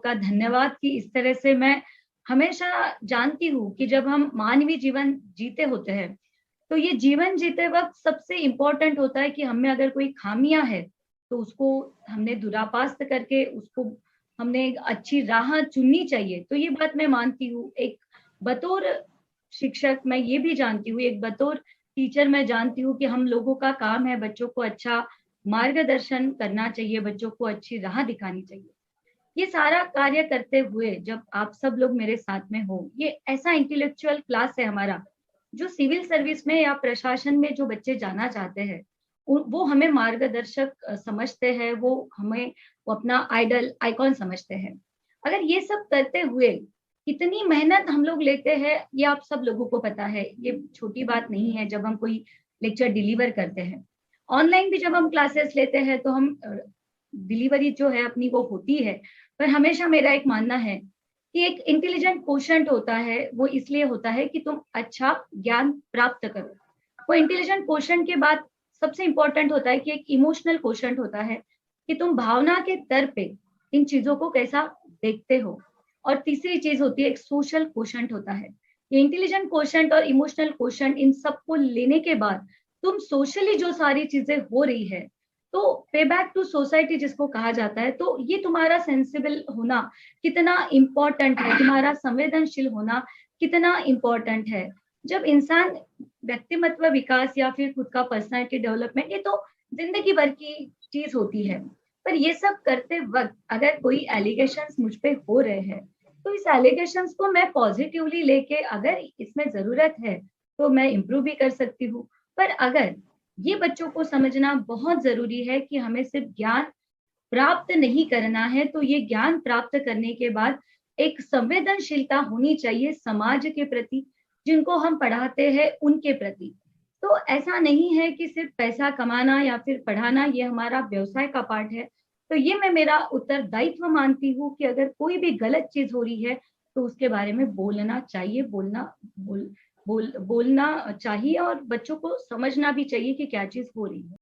आपका धन्यवाद कि इस तरह से मैं हमेशा जानती हूँ कि जब हम मानवीय जीवन जीते होते हैं, तो ये जीवन जीते वक़्त सबसे इम्पोर्टेंट होता है कि हम में अगर कोई खामियाँ है, तो उसको हमने दुरापास्त करके उसको हमने एक अच्छी राह चुननी चाहिए। तो ये बात मैं मानती हूँ। एक बतौर शिक्षक मैं ये भी जानती हूँ, एक बतौर टीचर मैं जानती हूँ कि हम लोगों का काम है बच्चों को अच्छा मार्गदर्शन करना चाहिए, बच्चों को अच्छी राह दिखानी चाहिए। ये सारा कार्य करते हुए जब आप सब लोग मेरे साथ में हो, ये ऐसा इंटेलेक्चुअल क्लास है हमारा, जो सिविल सर्विस में या प्रशासन में जो बच्चे जाना चाहते हैं, वो हमें मार्गदर्शक समझते हैं, वो अपना आइडल, आइकॉन समझते हैं। अगर ये सब करते हुए कितनी मेहनत हम लोग लेते हैं, ये आप सब लोगों को पता है, ये छोटी बात नहीं है जब हम कोई लेक्चर डिलीवर करते हैं। ऑनलाइन भी जब हम क्लासेस लेते हैं तो हम डिलीवरी जो है अपनी वो होती है, पर हमेशा मेरा एक मानना है कि एक इंटेलिजेंट क्वोशंट होता है, वो इसलिए होता है कि तुम अच्छा ज्ञान प्राप्त करो। वो इंटेलिजेंट क्वोशंट के बाद सबसे इम्पोर्टेंट होता है कि एक इमोशनल क्वोशंट होता है कि तुम भावना के स्तर पे इन चीज़ों को कैसा देखते हो। और तीसरी चीज़ होती है एक सोशल क्वोशंट होता है। ये इंटेलिजेंट क्वोशंट और इमोशनल क्वोशंट इन सबको लेने के बाद तुम सोशली जो सारी चीज़ें हो रही है, तो पे बैक टू सोसाइटी जिसको कहा जाता है, तो ये तुम्हारा सेंसिबल होना कितना इम्पोर्टेंट है, तुम्हारा संवेदनशील होना कितना इम्पोर्टेंट है। जब इंसान व्यक्तिमत्व विकास या फिर खुद का पर्सनैलिटी डेवलपमेंट, ये तो ज़िंदगी भर की चीज़ होती है। पर ये सब करते वक़्त अगर कोई एलिगेशंस मुझ पे हो रहे हैं, तो इस एलिगेशंस को मैं पॉज़िटिवली लेके अगर इसमें ज़रूरत है, तो मैं इम्प्रूव भी कर सकती हूँ। पर अगर ये बच्चों को समझना बहुत ज़रूरी है कि हमें सिर्फ ज्ञान प्राप्त नहीं करना है, तो ये ज्ञान प्राप्त करने के बाद एक संवेदनशीलता होनी चाहिए समाज के प्रति, जिनको हम पढ़ाते हैं उनके प्रति। तो ऐसा नहीं है कि सिर्फ पैसा कमाना या फिर पढ़ाना ये हमारा व्यवसाय का पार्ट है। तो ये मैं मेरा उत्तरदायित्व मानती हूँ कि अगर कोई भी गलत चीज़ हो रही है, तो उसके बारे में बोलना चाहिए, बोलना चाहिए और बच्चों को समझना भी चाहिए कि क्या चीज़ हो रही है।